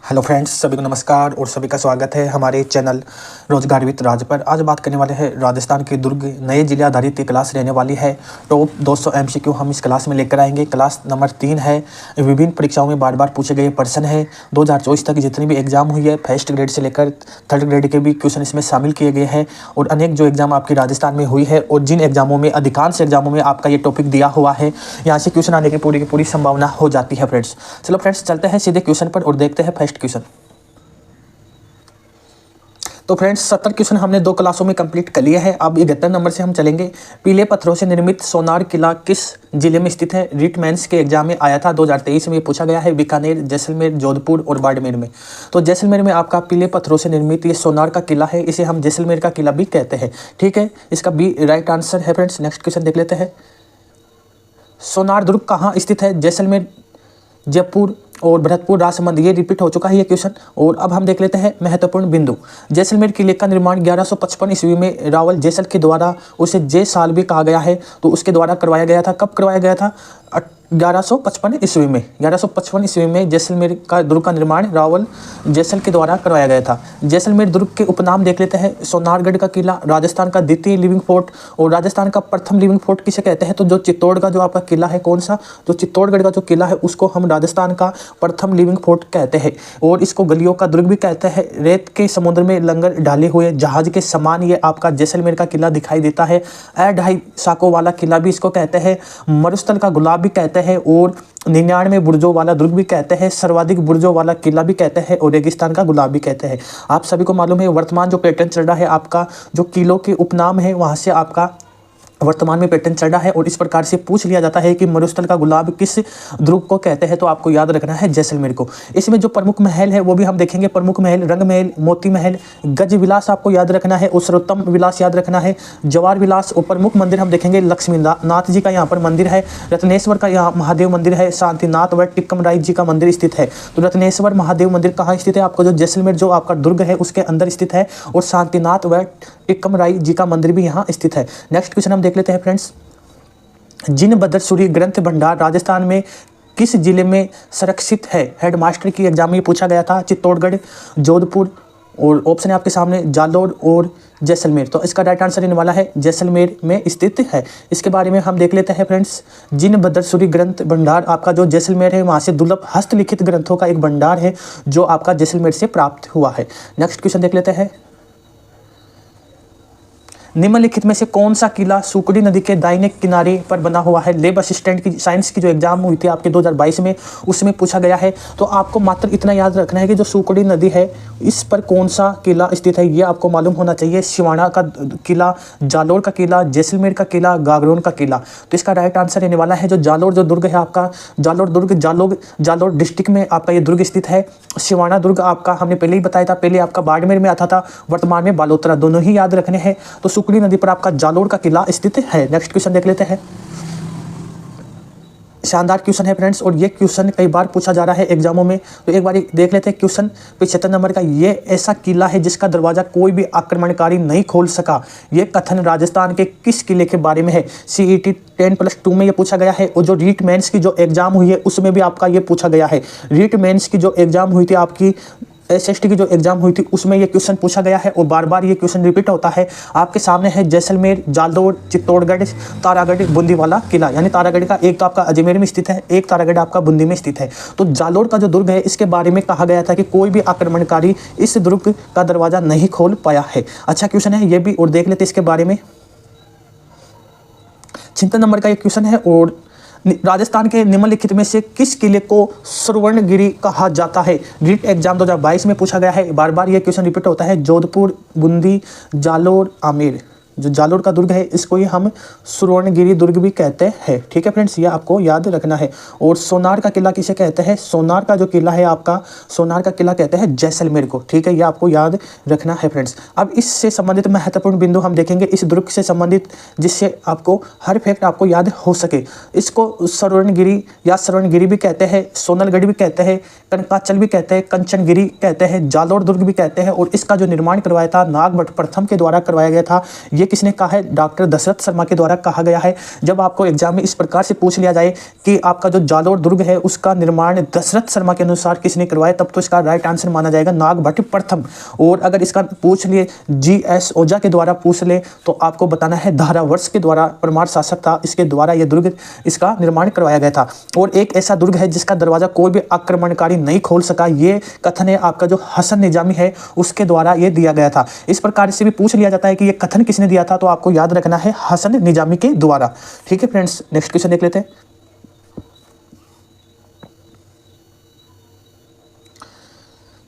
Hello friends, सभी को नमस्कार और सभी का स्वागत है हमारे चैनल रोजगार विद राज पर। आज बात करने वाले हैं राजस्थान के दुर्ग नए जिले आधारित क्लास रहने वाली है। टॉप 200 एमसीक्यू हम इस क्लास में लेकर आएंगे। क्लास नंबर 3 है। विभिन्न परीक्षाओं में बार बार पूछे गए प्रश्न है। 2024 तक जितनी भी एग्जाम हुई है, फर्स्ट ग्रेड से लेकर थर्ड ग्रेड के भी क्वेश्चन इसमें शामिल किए गए हैं। और अनेक जो एग्जाम आपकी राजस्थान में हुई है और जिन एग्जामों में अधिकांश एग्जामों में आपका ये टॉपिक दिया हुआ है, यहाँ से क्वेश्चन आने की पूरी संभावना हो जाती है फ्रेंड्स। चलो फ्रेंड्स, चलते हैं सीधे क्वेश्चन पर और देखते हैं फर्स्ट क्वेश्चन। तो फ्रेंड्स 70 क्वेश्चन हमने 2 क्लासों में कंप्लीट कर लिया है। अब 71 नंबर से हम चलेंगे। पीले पत्थरों से निर्मित सोनार किला किस जिले में स्थित है? रीट मेंस के एग्जाम में आया था 2023 में, पूछा गया है। बीकानेर, जैसलमेर, जोधपुर और बाड़मेर में। तो जैसलमेर में आपका पीले पत्थरों से निर्मित ये सोनार का किला है, इसे हम जैसलमेर का किला भी कहते हैं। ठीक है, इसका बी राइट आंसर है फ्रेंड्स। नेक्स्ट क्वेश्चन देख लेते हैं। सोनार दुर्ग कहाँ स्थित है? जैसलमेर, जयपुर और भरतपुर राजसमंद। ये रिपीट हो चुका है ये क्वेश्चन। और अब हम देख लेते हैं महत्वपूर्ण बिंदु। जैसलमेर किले का निर्माण 1155 ईस्वी में रावल जैसल के द्वारा, उसे जय साल भी कहा गया है, तो उसके द्वारा करवाया गया था। कब करवाया गया था? 1155 ईस्वी में। 1155 ईस्वी में जैसलमेर का दुर्ग का निर्माण रावल जैसल के द्वारा करवाया गया था। जैसलमेर दुर्ग के उपनाम देख लेते हैं। सोनारगढ़ का किला राजस्थान का द्वितीय लिविंग फोर्ट, और राजस्थान का प्रथम लिविंग फोर्ट किसे कहते हैं? तो जो चित्तौड़ का जो आपका किला है, कौन सा? जो चित्तौड़गढ़ का जो किला है उसको हम राजस्थान का प्रथम लिविंग फोर्ट कहते हैं। और इसको गलियों का दुर्ग भी कहते हैं। रेत के समुद्र में लंगर डाले हुए जहाज के समान ये आपका जैसलमेर का किला दिखाई देता है। अढ़ाई साकों वाला किला भी इसको कहते हैं। मरुस्थल का गुलाब भी कहते हैं। और 99 बुर्जों वाला दुर्ग भी कहते हैं। सर्वाधिक बुर्जों वाला किला भी कहते हैं। और रेगिस्तान का गुलाब भी कहते हैं। आप सभी को मालूम है वर्तमान जो पैटर्न चल रहा है, आपका जो किलों के उपनाम है वहाँ से आपका वर्तमान में पैटर्न चल रहा है। और इस प्रकार से पूछ लिया जाता है कि मरुस्थल का गुलाब किस दुर्ग को कहते हैं, तो आपको याद रखना है जैसलमेर को। इसमें जो प्रमुख महल है वो भी हम देखेंगे। प्रमुख महल रंग महल, मोती महल, गज विलास आपको याद रखना है, उसरोत्तम विलास याद रखना है, जवार विलास। और प्रमुख मंदिर हम देखेंगे लक्ष्मी नाथ जी का यहाँ पर मंदिर है, रत्नेश्वर का यहाँ महादेव मंदिर है, शांतिनाथ व टिक्कमराय जी का मंदिर स्थित है। तो रत्नेश्वर महादेव मंदिर कहाँ स्थित है? आपको जो जैसलमेर जो आपका दुर्ग है उसके अंदर स्थित है। और शांतिनाथ व टिक्कमराय जी का मंदिर भी यहाँ स्थित है। नेक्स्ट क्वेश्चन हम देख लेते हैं फ्रेंड्स। जिनबद्र सूरी ग्रंथ भंडार राजस्थान में किस जिले में संरक्षित है? हेडमास्टर की एग्जाम में पूछा गया था। चित्तौड़गढ़, जोधपुर, और ऑप्शन है आपके सामने जालोर और जैसलमेर। तो इसका राइट आंसर रहने वाला है जैसलमेर में स्थित है। इसके बारे में हम देख लेते हैं फ्रेंड्स। जिनबद्र सूरी ग्रंथ भंडार आपका जो जैसलमेर है, वहाँ से दुर्लभ हस्तलिखित ग्रंथों का एक भंडार है जो आपका जैसलमेर से प्राप्त हुआ है। नेक्स्ट क्वेश्चन देख लेते हैं। निम्नलिखित में से कौन सा किला सुकड़ी नदी के दाहिने किनारे पर बना हुआ है? लेब असिस्टेंट की साइंस की जो एग्जाम हुई थी आपके 2022 में, उसमें पूछा गया है। तो आपको मात्र इतना याद रखना है कि जो सुकड़ी नदी है इस पर कौन सा किला स्थित है, ये आपको मालूम होना चाहिए। सिवाना का किला, जालोर का किला, जैसलमेर का किला, गागरोन का किला। तो इसका राइट आंसर रहने वाला है जो जालोर जो दुर्ग है आपका, जालोर दुर्ग, जालोर डिस्ट्रिक्ट में आपका ये दुर्ग स्थित है। सिवाना दुर्ग आपका हमने पहले ही बताया था, पहले आपका बाड़मेर में आता था, वर्तमान में बालोतरा, दोनों ही याद रखने हैं। तो सुकड़ी नदी पर आपका जालोर का किला स्थित है। नेक्स्ट क्वेश्चन देख लेते हैं। शानदार क्वेश्चन है फ्रेंड्स, और ये क्वेश्चन कई बार पूछा जा रहा है एग्जामों में। तो एक बार देख लेते हैं क्वेश्चन 75 नंबर का। ये ऐसा किला है जिसका दरवाजा कोई भी आक्रमणकारी नहीं खोल सका। ये कथन राजस्थान के किस किले के बारे में है? CET 10+2 में ये पूछा गया है। और जो रीट मेंस की जो एग्जाम हुई है उसमें भी आपका ये पूछा गया है। रीट मेंस की जो एग्जाम हुई थी आपकी, SST की जो एग्जाम हुई थी उसमें ये क्वेश्चन पूछा गया है। और बार बार ये क्वेश्चन रिपीट होता है। आपके सामने है जैसलमेर, जालोर, चित्तौड़गढ़, तारागढ़, बूंदी वाला किला। यानी तारागढ़ का एक तो आपका अजमेर में स्थित है, एक तारागढ़ आपका बूंदी में स्थित है। तो जालोर का जो दुर्ग है इसके बारे में कहा गया था कि कोई भी आक्रमणकारी इस दुर्ग का दरवाजा नहीं खोल पाया है। अच्छा क्वेश्चन है ये भी, और देख लेते इसके बारे में। 56 नंबर का ये क्वेश्चन है। और राजस्थान के निम्नलिखित में से किस किले को स्वर्णगिरी कहा जाता है? रीट एग्जाम 2022 में पूछा गया है। बार बार ये क्वेश्चन रिपीट होता है। जोधपुर, बूंदी, जालोर, आमेर। जो जालोर का दुर्ग है इसको ही हम स्वर्णगिरी दुर्ग भी कहते हैं। ठीक है फ्रेंड्स, ये आपको याद रखना है। और सोनार का किला किसे कहते हैं? सोनार का जो किला है आपका, सोनार का किला कहते हैं जैसलमेर को। ठीक है, ये आपको याद रखना है फ्रेंड्स। अब इससे संबंधित महत्वपूर्ण बिंदु हम देखेंगे इस दुर्ग से संबंधित, जिससे आपको हर फैक्ट आपको याद हो सके। इसको स्वर्णगिरी या स्वर्णगिरी भी कहते हैं, सोनलगढ़ भी कहते हैं, कनकाचल भी कहते हैं, कंचनगिरी कहते हैं, जालोर दुर्ग भी कहते हैं। और इसका जो निर्माण करवाया था नागभट्ट प्रथम के द्वारा करवाया गया था। ये किसने कहा है? डॉक्टर दशरथ शर्मा के द्वारा कहा गया है। जब आपको एग्जाम में इस प्रकार से पूछ लिया जाए कि आपका जो जालोर दुर्ग है उसका निर्माण दशरथ शर्मा के अनुसार किसने करवाया, तब तो इसका राइट आंसर माना जाएगा नागभट्ट प्रथम। और अगर इसका पूछ लिए GS ओझा के द्वारा पूछ ले तो आपको बताना है धारावर्ष के द्वारा, परमार शासक था, इसके द्वारा यह दुर्ग इसका निर्माण करवाया गया था। और एक ऐसा दुर्ग है जिसका दरवाजा कोई भी आक्रमणकारी नहीं खोल सका, ये कथन है आपका जो हसन निजामी है उसके द्वारा ये दिया गया था। इस प्रकार से भी पूछ लिया जाता है कि ये कथन किसने दिया था, तो आपको याद रखना है हसन निजामी के द्वारा। ठीक है फ्रेंड्स, नेक्स्ट क्वेश्चन देख लेते हैं।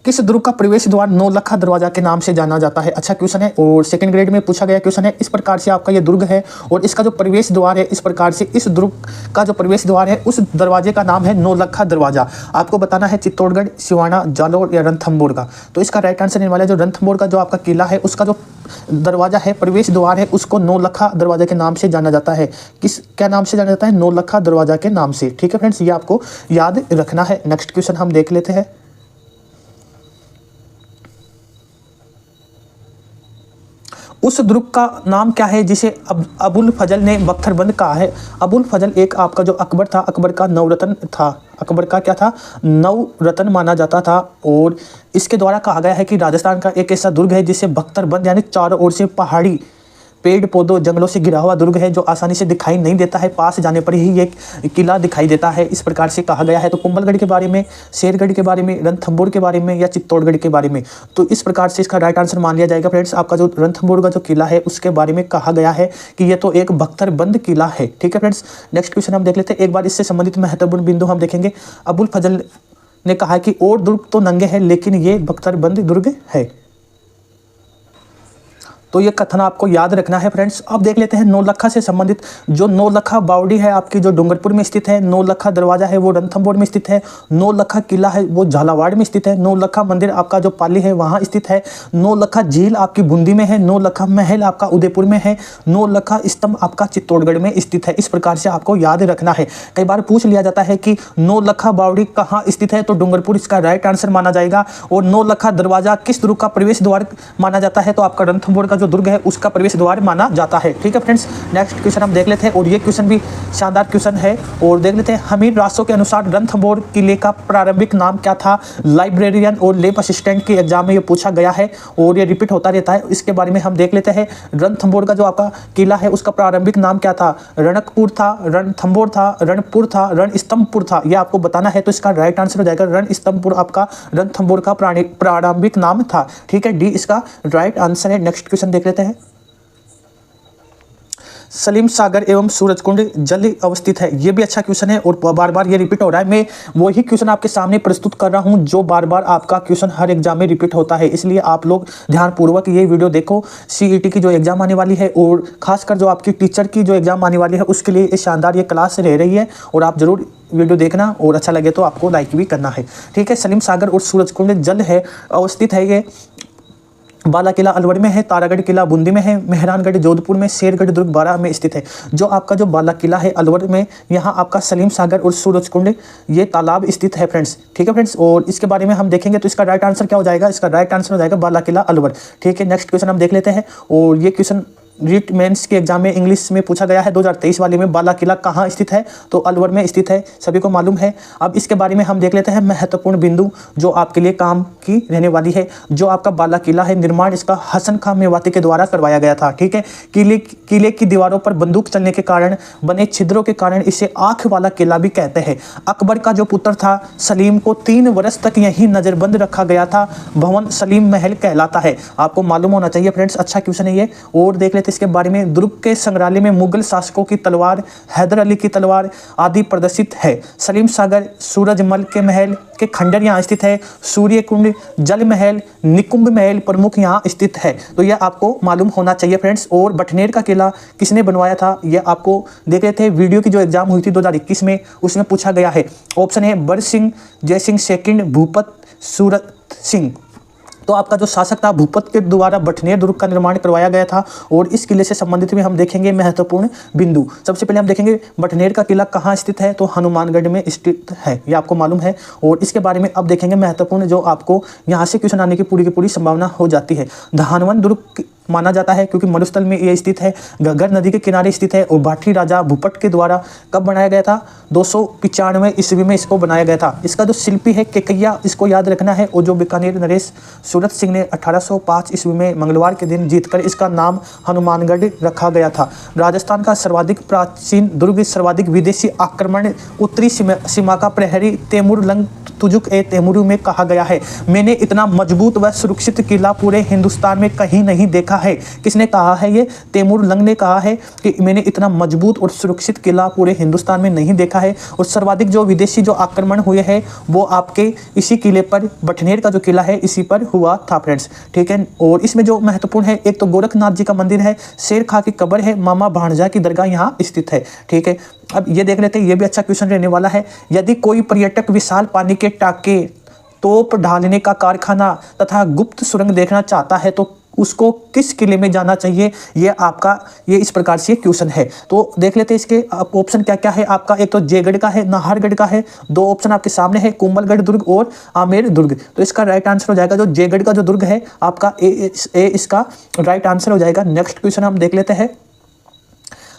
किस दुर्ग का प्रवेश द्वार नौलखा दरवाजा के नाम से जाना जाता है? अच्छा क्वेश्चन है और सेकंड ग्रेड में पूछा गया क्वेश्चन है। इस प्रकार से आपका ये दुर्ग है और इसका जो प्रवेश द्वार है, इस प्रकार से इस दुर्ग का जो प्रवेश द्वार है उस दरवाजे का नाम है नौलखा दरवाजा। आपको बताना है चित्तौड़गढ़, सिवाना, जालोर या रणथंभौर का। तो इसका राइट आंसर होने वाला है जो रणथंभौर का जो आपका किला है उसका जो दरवाजा है, प्रवेश द्वार है, उसको नौलखा दरवाजा के नाम से जाना जाता है। क्या नाम से जाना जाता है? नौलखा दरवाजा के नाम से। ठीक है फ्रेंड्स, ये आपको याद रखना है। नेक्स्ट क्वेश्चन हम देख लेते हैं। उस दुर्ग का नाम क्या है जिसे अबुल फजल ने बख्तरबंद कहा है? अबुल फजल एक आपका जो अकबर था, अकबर का नवरत्न था। अकबर का क्या था? नवरत्न माना जाता था। और इसके द्वारा कहा गया है कि राजस्थान का एक ऐसा दुर्ग है जिसे बख्तरबंद यानी चारों ओर से पहाड़ी, पेड़ पौधों, जंगलों से घिरा हुआ दुर्ग है जो आसानी से दिखाई नहीं देता है, पास जाने पर ही ये किला दिखाई देता है, इस प्रकार से कहा गया है। तो कुंभलगढ़ के बारे में, शेरगढ़ के बारे में, रणथंभौर के बारे में या चित्तौड़गढ़ के बारे में, तो इस प्रकार से इसका राइट आंसर मान लिया जाएगा फ्रेंड्स। आपका जो रणथंभौर का जो किला है उसके बारे में कहा गया है कि ये तो एक बख्तरबंद किला है। ठीक है फ्रेंड्स, नेक्स्ट क्वेश्चन हम देख लेते हैं। एक बार इससे संबंधित महत्वपूर्ण बिंदु हम देखेंगे। अबुल फजल ने कहा कि और दुर्ग तो नंगे हैं लेकिन ये बख्तरबंद दुर्ग है, तो ये कथन आपको याद रखना है फ्रेंड्स। अब देख लेते हैं नौलखा से संबंधित। जो नौलखा बावड़ी है आपकी जो डूंगरपुर में स्थित है, नौलखा दरवाजा है वो रणथंभौर में स्थित है, नौलखा किला है वो झालावाड़ में स्थित है, नौलखा मंदिर आपका जो पाली है वहाँ स्थित है, नौलखा झील आपकी बूंदी में है, नौलखा महल आपका उदयपुर में है, नौलखा स्तंभ आपका चित्तौड़गढ़ में स्थित है। इस प्रकार से आपको याद रखना है। कई बार पूछ लिया जाता है कि नौलखा बावड़ी कहाँ स्थित है, तो डूंगरपुर इसका राइट आंसर माना जाएगा। और नौलखा दरवाजा किस दुर्ग का प्रवेश द्वार माना जाता है, तो आपका रणथंभौर का जो दुर्ग है उसका प्रवेश द्वार माना जाता है। ठीक है फ्रेंड्स, नेक्स्ट क्वेश्चन हम देख लेते हैं और ये क्वेश्चन भी शानदार क्वेश्चन है। और देख लेते हैं, हमीर रासो के अनुसार रणथंभौर किले का प्रारंभिक नाम क्या था? लाइब्रेरियन और लैब असिस्टेंट के एग्जाम में ये पूछा गया है और ये रिपीट होता रहता है। इसके बारे में हम देख लेते हैं। रणथंभौर का जो आपका किला है उसका प्रारंभिक नाम क्या था? रणकपुर था, रणथंभौर था, रणपुर था, रणस्तंभपुर था। ये आपको बताना है। तो इसका राइट आंसर हो जाएगा रणस्तंभपुर आपका रणथंभौर का प्रारंभिक नाम था। ठीक है, डी इसका राइट आंसर है। नेक्स्ट क्वेश्चन देख लेते हैं। सलीम सागर एवं सूरजकुंड जल्द अवस्थित है। ये भी अच्छा क्वेश्चन है और बार बार ये रिपीट हो रहा है। मैं वही क्वेश्चन आपके सामने प्रस्तुत कर रहा हूँ जो बार बार आपका क्वेश्चन हर एग्जाम में रिपीट होता है, इसलिए आप लोग ध्यानपूर्वक ये वीडियो देखो। CET की जो एग्जाम आने वाली है और खासकर जो आपकी टीचर की जो एग्जाम आने वाली है उसके लिए शानदार ये क्लास रह रही है और आप जरूर वीडियो देखना और अच्छा लगे तो आपको लाइक भी करना है। ठीक है, सलीम सागर और सूरजकुंड जल्द है अवस्थित है। ये बाला किला अलवर में है, तारागढ़ किला बूंदी में है, मेहरानगढ़ जोधपुर में, शेरगढ़ दुर्ग बारा में स्थित है। जो आपका जो बाला किला है अलवर में, यहाँ आपका सलीम सागर और सूरजकुंड ये तालाब स्थित है फ्रेंड्स। ठीक है फ्रेंड्स, और इसके बारे में हम देखेंगे तो इसका राइट आंसर क्या हो जाएगा? इसका राइट आंसर हो जाएगा बाला किला अलवर। ठीक है, नेक्स्ट क्वेश्चन हम देख लेते हैं और ये क्वेश्चन रीट मेंस के एग्जाम में इंग्लिश में पूछा गया है 2023 वाले में। बाला किला कहाँ स्थित है? तो अलवर में स्थित है, सभी को मालूम है। अब इसके बारे में हम देख लेते हैं महत्वपूर्ण बिंदु जो आपके लिए काम की रहने वाली है। जो आपका बाला किला है, निर्माण इसका हसन खां मेवाती के द्वारा करवाया गया था। ठीक है, किले की दीवारों पर बंदूक चलने के कारण बने छिद्रों के कारण इसे आंख वाला किला भी कहते हैं। अकबर का जो पुत्र था सलीम को 3 वर्ष तक यही नजरबंद रखा गया था। भवन सलीम महल कहलाता है। आपको मालूम होना चाहिए फ्रेंड्स, अच्छा क्वेश्चन है ये। और देख लेते इसके बारे में। दुर्ग के संग्रहालय में मुगल शासकों की तलवार, हैदर अली की तलवार आदि प्रदर्शित है। सलीम सागर सूरजमल के महल के खंडर यहाँ स्थित है। सूर्यकुंड, जल महल, निकुंभ महल प्रमुख यहाँ स्थित है। तो यह आपको मालूम होना चाहिए फ्रेंड्स। और बटनेर का किला किसने बनवाया था? यह आपको देख रहे थे वीडियो की जो एग्जाम हुई थी 2021 में, उसमें पूछा गया है। ऑप्शन है बर सिंह, जय सिंह सेकंड, भूपत, सूरत सिंह। तो आपका जो शासक था भूपत के द्वारा बटनेर दुर्ग का निर्माण करवाया गया था। और इस किले से संबंधित में हम देखेंगे महत्वपूर्ण बिंदु। सबसे पहले हम देखेंगे बटनेर का किला कहाँ स्थित है, तो हनुमानगढ़ में स्थित है, ये आपको मालूम है। और इसके बारे में अब देखेंगे महत्वपूर्ण जो आपको यहाँ से क्वेश्चन आने की पूरी संभावना हो जाती है। धानवन दुर्ग माना जाता है क्योंकि मरुस्थल में ये स्थित है, घग्गर नदी के किनारे स्थित है और भाटी राजा भूपट के द्वारा कब बनाया गया था? 295 ईस्वी में इसको बनाया गया था। इसका जो शिल्पी है केकैया, इसको याद रखना है, और जो बीकानेर नरेश सूरत सिंह ने 1805 ईस्वी में मंगलवार के दिन जीतकर इसका नाम हनुमानगढ़ रखा गया था। राजस्थान का सर्वाधिक प्राचीन दुर्ग, सर्वाधिक विदेशी आक्रमण, उत्तरी सीमा का प्रहरी तैमूरलंग तुजुक ए तैमूरू में कहा गया है। मैंने इतना मजबूत व सुरक्षित किला पूरे हिंदुस्तान में कहीं नहीं देखा है। किसने कहा है? ये तैमूरलंग ने कहा है कि मैंने इतना मजबूत और सुरक्षित किला पूरे हिंदुस्तान में नहीं देखा है। और सर्वाधिक जो विदेशी जो आक्रमण हुए हैं वो आपके इसी किले पर, बटनेर का जो किला है इसी पर हुआ था फ्रेंड्स, ठीक है। और इसमें जो महत्वपूर्ण है, एक तो गोरखनाथ जी का मंदिर है, शेर खां की कब्र है, मामा भाणजा की दरगाह यहाँ स्थित है, ठीक है। अब ये देख लेते हैं, ये भी अच्छा क्वेश्चन रहने वाला है। यदि कोई पर्यटक विशाल पानी के टाके, तोप ढालने का कारखाना तथा गुप्त सुरंग देखना चाहता है तो उसको किस किले में जाना चाहिए? ये इस प्रकार से क्वेश्चन है। तो देख लेते हैं इसके ऑप्शन क्या क्या है आपका। एक तो जयगढ़ का है, नाहरगढ़ का है, दो ऑप्शन आपके सामने है, कुंभलगढ़ दुर्ग और आमेर दुर्ग। तो इसका राइट आंसर हो जाएगा जो जयगढ़ का जो दुर्ग है आपका ए इसका राइट आंसर हो जाएगा। नेक्स्ट क्वेश्चन हम देख लेते हैं।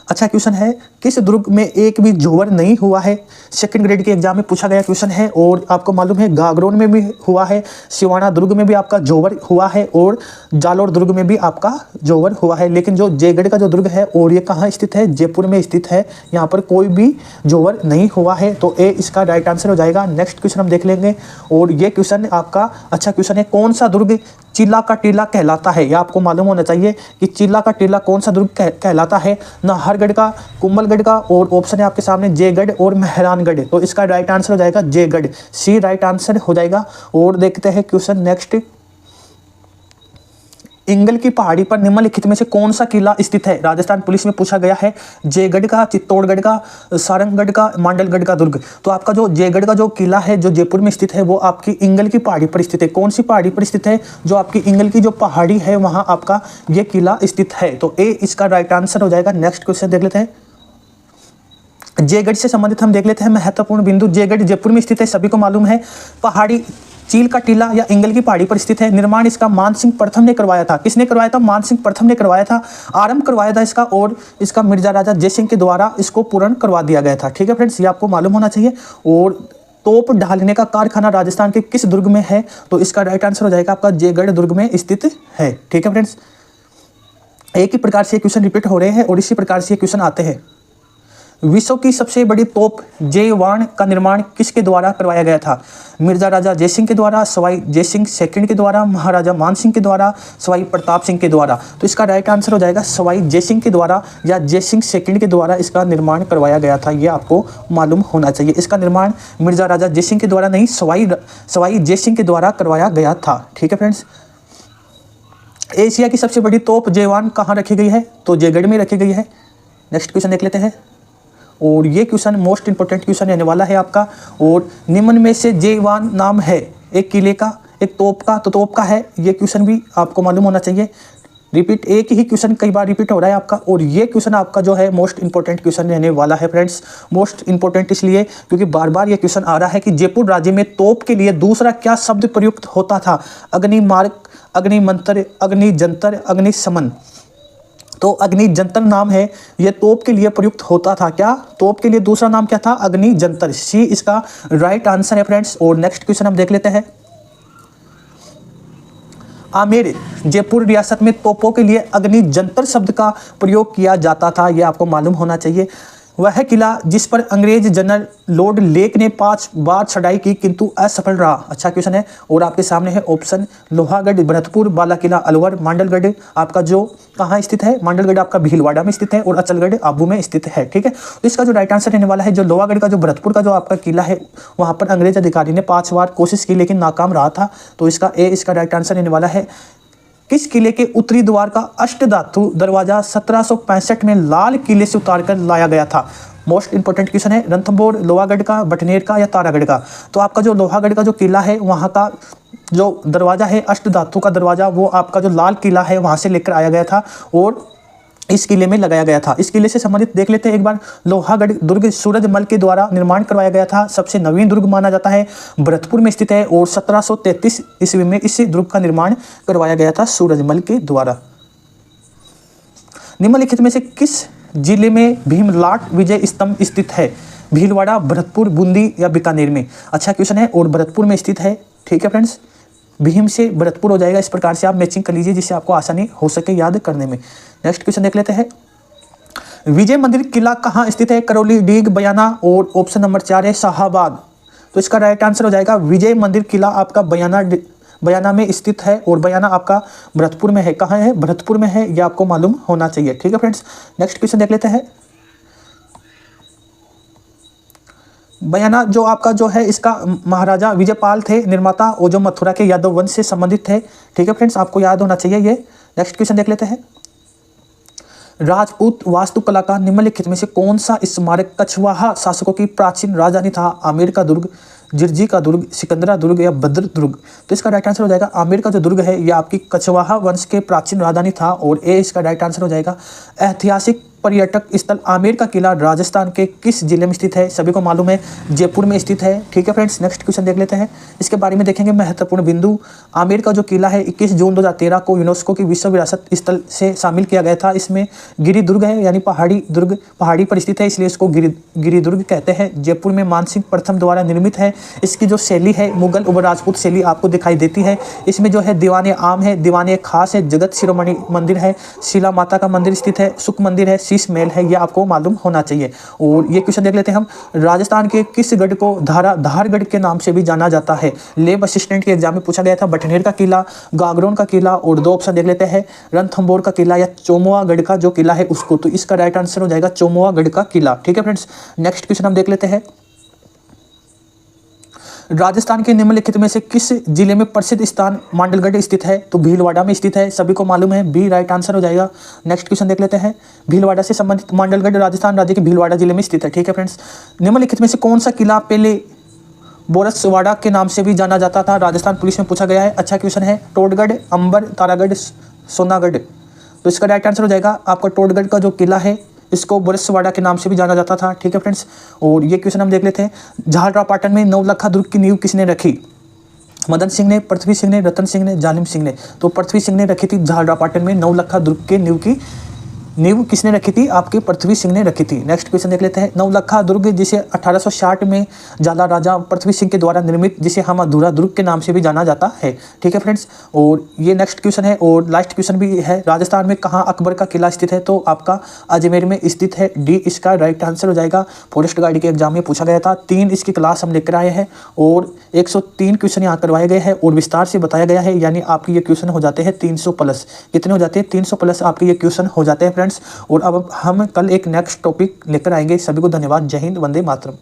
अच्छा क्वेश्चन है, किस दुर्ग में एक भी जोवर नहीं हुआ है? सेकंड ग्रेड के एग्जाम में पूछा गया क्वेश्चन है। और आपको मालूम है गागरोन में भी हुआ है, सिवाना दुर्ग में भी आपका जोवर हुआ है और जालोर दुर्ग में भी आपका जोवर हुआ है। लेकिन जो जयगढ़ का जो दुर्ग है और ये कहाँ स्थित है? जयपुर में स्थित है। यहाँ पर कोई भी जोवर नहीं हुआ है, तो ए इसका राइट आंसर हो जाएगा। नेक्स्ट क्वेश्चन हम देख लेंगे, और ये क्वेश्चन आपका अच्छा क्वेश्चन है। कौन सा दुर्ग चिल्ला का टीला कहलाता है? यह आपको मालूम होना चाहिए कि चिल्ला का टीला कौन सा दुर्ग कहलाता है। नाहरगढ़ का, कुंभलगढ़ का, और ऑप्शन है आपके सामने जयगढ़ और मेहरानगढ़। तो इसका राइट आंसर हो जाएगा जयगढ़, सी राइट आंसर हो जाएगा। और देखते हैं क्वेश्चन नेक्स्ट। इंगल की पहाड़ी पर निम्नलिखित में से कौन सा किला स्थित है? राजस्थान पुलिस में पूछा गया है। जयगढ़ का, चित्तौड़गढ़ का, सारंगगढ़ का, मांडलगढ़ का दुर्ग। तो आपका जो जयगढ़ का जो किला है जो जयपुर में स्थित है वो आपकी इंगल की पहाड़ी पर स्थित है। कौन सी पहाड़ी पर स्थित है? जो आपकी इंगल की जो पहाड़ी है वहां आपका ये किला स्थित है। तो ए इसका राइट आंसर हो जाएगा। नेक्स्ट क्वेश्चन देख लेते हैं। जयगढ़ से संबंधित हम देख लेते हैं महत्वपूर्ण बिंदु। जयगढ़ जयपुर में स्थित है, सभी को मालूम है। पहाड़ी चील का टीला या इंगल की पहाड़ी पर स्थित है। निर्माण इसका मानसिंह प्रथम ने करवाया था। किसने करवाया था? मानसिंह प्रथम ने करवाया था, आरंभ करवाया था इसका, और इसका मिर्जा राजा जयसिंह के द्वारा इसको पूर्ण करवा दिया गया था, ठीक है फ्रेंड्स, ये आपको मालूम होना चाहिए। और तोप ढालने का कारखाना राजस्थान के किस दुर्ग में है? तो इसका राइट आंसर हो जाएगा आपका जयगढ़ दुर्ग में स्थित है, ठीक है फ्रेंड्स। एक ही प्रकार से क्वेश्चन रिपीट हो रहे हैं और इसी प्रकार से क्वेश्चन आते हैं। विश्व की सबसे बड़ी तोप J1 का निर्माण किसके द्वारा करवाया गया था? मिर्जा राजा जयसिंह के द्वारा, सवाई जयसिंह सेकंड के द्वारा, महाराजा मानसिंह के द्वारा, सवाई प्रताप सिंह के द्वारा। तो इसका राइट आंसर हो जाएगा सवाई जयसिंह के द्वारा या जयसिंह सेकंड के द्वारा इसका निर्माण करवाया गया था। ये आपको मालूम होना चाहिए। इसका निर्माण मिर्जा राजा जयसिंह के द्वारा नहीं, सवाई जयसिंह के द्वारा करवाया गया था, ठीक है फ्रेंड्स। एशिया की सबसे बड़ी तोप J1 कहाँ रखी गई है? तो जयगढ़ में रखी गई है। नेक्स्ट क्वेश्चन देख लेते हैं, और ये क्वेश्चन मोस्ट इंपोर्टेंट क्वेश्चन रहने वाला है आपका। और निम्न में से J1 नाम है एक किले का, एक तोप का, तो तोप का है। ये क्वेश्चन भी आपको मालूम होना चाहिए। रिपीट, एक ही क्वेश्चन कई बार रिपीट हो रहा है आपका, और ये क्वेश्चन आपका जो है मोस्ट इंपोर्टेंट क्वेश्चन रहने वाला है फ्रेंड्स। मोस्ट इंपोर्टेंट इसलिए क्योंकि बार बार ये क्वेश्चन आ रहा है कि जयपुर राज्य में तोप के लिए दूसरा क्या शब्द प्रयुक्त होता था? अग्निमार्ग, अग्निमंत्र, अग्निजंतर, अग्निशमन। तो अग्निजंतर नाम है, ये तोप के लिए प्रयुक्त होता था। क्या? तोप के लिए दूसरा नाम क्या था? अग्निजंतर, सी इसका राइट आंसर है फ्रेंड्स। और नेक्स्ट क्वेश्चन हम देख लेते हैं। आमेर जयपुर रियासत में तोपों के लिए अग्निजंतर शब्द का प्रयोग किया जाता था, यह आपको मालूम होना चाहिए। वह किला जिस पर अंग्रेज जनरल लॉर्ड लेक ने 5 बार चढ़ाई की किंतु असफल रहा। अच्छा क्वेश्चन है, और आपके सामने है ऑप्शन लोहागढ़, भरतपुर, बाला किला, अलवर, मांडलगढ़। आपका जो कहाँ स्थित है? मांडलगढ़ आपका भीलवाड़ा में स्थित है और अचलगढ़ आबू में स्थित है, ठीक है। तो इसका जो राइट आंसर रहने वाला है, जो लोहागढ़ का जो भरतपुर का जो आपका किला है वहाँ पर अंग्रेज अधिकारी ने 5 बार कोशिश की लेकिन नाकाम रहा था। तो इसका ए इसका राइट आंसर रहने वाला है। किस किले के उत्तरी द्वार का अष्टधातु दरवाजा 1765 में लाल किले से उतारकर लाया गया था? मोस्ट इंपोर्टेंट क्वेश्चन है। रणथंभौर, लोहागढ़ का, बटनेर का या तारागढ़ का? तो आपका जो लोहागढ़ का जो किला है वहाँ का जो दरवाजा है अष्टधातु का दरवाजा, वो आपका जो लाल किला है वहाँ से लेकर आया गया था और इस किले में लगाया गया था। इस किले से संबंधित देख लेते हैं एक बार। लोहागढ़ दुर्ग सूरजमल के द्वारा निर्माण करवाया गया था। सबसे नवीन दुर्ग माना जाता है, भरतपुर में स्थित है और 1733 ईस्वी में इस दुर्ग का निर्माण करवाया गया था सूरजमल के द्वारा। निम्नलिखित में से किस जिले में भीमलाट विजय स्तंभ स्थित है? भीलवाड़ा, भरतपुर, बूंदी या बीकानेर में? अच्छा क्वेश्चन है और भरतपुर में स्थित है। ठीक है फ्रेंड्स, भीम से भरतपुर हो जाएगा। इस प्रकार से आप मैचिंग कर लीजिए जिससे आपको आसानी हो सके याद करने में। नेक्स्ट क्वेश्चन देख लेते हैं। विजय मंदिर किला कहाँ स्थित है? करौली, डीग, बयाना और ऑप्शन नंबर 4 है शाहाबाद। तो इसका राइट आंसर हो जाएगा विजय मंदिर किला आपका बयाना में स्थित है और बयाना आपका भरतपुर में है। कहाँ है? भरतपुर में है, यह आपको मालूम होना चाहिए। ठीक है फ्रेंड्स, नेक्स्ट क्वेश्चन देख लेते हैं। बयाना जो आपका जो है इसका महाराजा विजयपाल थे निर्माता और जो मथुरा के यादव वंश से संबंधित थे। ठीक है फ्रेंड्स, आपको याद होना चाहिए ये। नेक्स्ट क्वेश्चन देख लेते हैं। राजपूत वास्तुकला का निम्नलिखित में से कौन सा स्मारक कछवाहा शासकों की प्राचीन राजधानी था? आमेर का दुर्ग, जिरजी का दुर्ग, सिकंदरा दुर्ग या बद्र दुर्ग? तो इसका राइट आंसर हो जाएगा आमेर का जो दुर्ग है यह आपकी कछवाहा वंश के प्राचीन राजधानी था और ए इसका राइट आंसर हो जाएगा। ऐतिहासिक पर्यटक स्थल आमेर का किला राजस्थान के किस जिले में स्थित है? सभी को मालूम है जयपुर में स्थित है। ठीक है फ्रेंड्स, नेक्स्ट क्वेश्चन देख लेते हैं। इसके बारे में देखेंगे महत्वपूर्ण बिंदु। आमेर का जो किला है 21 जून 2013 को यूनेस्को की विश्व विरासत स्थल से शामिल किया गया था। इसमें गिरी दुर्ग है यानी पहाड़ी दुर्ग, पहाड़ी पर स्थित है इसलिए इसको गिरी दुर्ग कहते हैं। जयपुर में मानसिंह प्रथम द्वारा निर्मित है। इसकी जो शैली है मुगल और राजपूत शैली आपको दिखाई देती है। इसमें जो है दीवाने आम है, दीवाने खास है, जगत शिरोमणि मंदिर है, शिला माता का मंदिर स्थित है, सुख मंदिर है, शीश महल है, ये आपको मालूम होना चाहिए। और ये क्वेश्चन देख लेते हैं हम। राजस्थान के किस गढ़ को धारगढ़ के नाम से भी जाना जाता है? लेब असिस्टेंट के एग्जाम में पूछा गया था। बटनेर का किला, गागरोन का किला और दो ऑप्शन देख लेते हैं, रणथंभौर का किला या चोमुआगढ़ का जो किला है उसको। तो इसका राइट आंसर हो जाएगा चोमुआगढ़ का किला। ठीक है फ्रेंड्स, नेक्स्ट क्वेश्चन हम देख लेते हैं। राजस्थान के निम्नलिखित में से किस जिले में प्रसिद्ध स्थान मांडलगढ़ स्थित है? तो भीलवाड़ा में स्थित है, सभी को मालूम है, बी राइट आंसर हो जाएगा। नेक्स्ट क्वेश्चन देख लेते हैं। भीलवाड़ा से संबंधित मांडलगढ़ राजस्थान राज्य के भीलवाड़ा जिले में स्थित है। ठीक है फ्रेंड्स, निम्नलिखित में से कौन सा किला पहले बोरसवाड़ा के नाम से भी जाना जाता था? राजस्थान पुलिस में पूछा गया है। अच्छा क्वेश्चन है। टोडगढ़, अंबर, तारागढ़, सोनागढ़? तो इसका राइट आंसर हो जाएगा आपका टोडगढ़ का जो किला है इसको बोरसवाड़ा के नाम से भी जाना जाता था। ठीक है फ्रेंड्स, और ये क्वेश्चन हम देख लेते हैं। झालरा पाटन में नवलखा दुर्ग की नींव किसने रखी? मदन सिंह ने, पृथ्वी सिंह ने, रतन सिंह ने, जालिम सिंह ने? तो पृथ्वी सिंह ने रखी थी झालरा पाटन में नवलखा दुर्ग के नींव किसने रखी थी? आपके पृथ्वी सिंह ने रखी थी। नेक्स्ट क्वेश्चन देख लेते हैं। नवलखा दुर्ग जिसे 1860 में जाला राजा पृथ्वी सिंह के द्वारा निर्मित, जिसे हम अधूरा दुर्ग के नाम से भी जाना जाता है। ठीक है फ्रेंड्स, और ये नेक्स्ट क्वेश्चन है और लास्ट क्वेश्चन भी है। राजस्थान में कहाँ अकबर का किला स्थित है? तो आपका अजमेर में स्थित है, डी इसका राइट आंसर हो जाएगा। फॉरेस्ट गार्ड के एग्जाम में पूछा गया था। 3 इसकी क्लास हम लेकर आए हैं और 103 क्वेश्चन यहाँ करवाए गए हैं और विस्तार से बताया गया है, यानी आपके ये क्वेश्चन हो जाते हैं 300 प्लस। कितने हो जाते हैं? 300 प्लस आपके ये क्वेश्चन हो जाते हैं फ्रेंड्स। और अब हम कल एक नेक्स्ट टॉपिक लेकर आएंगे। सभी को धन्यवाद। जय हिंद, वंदे मातरम।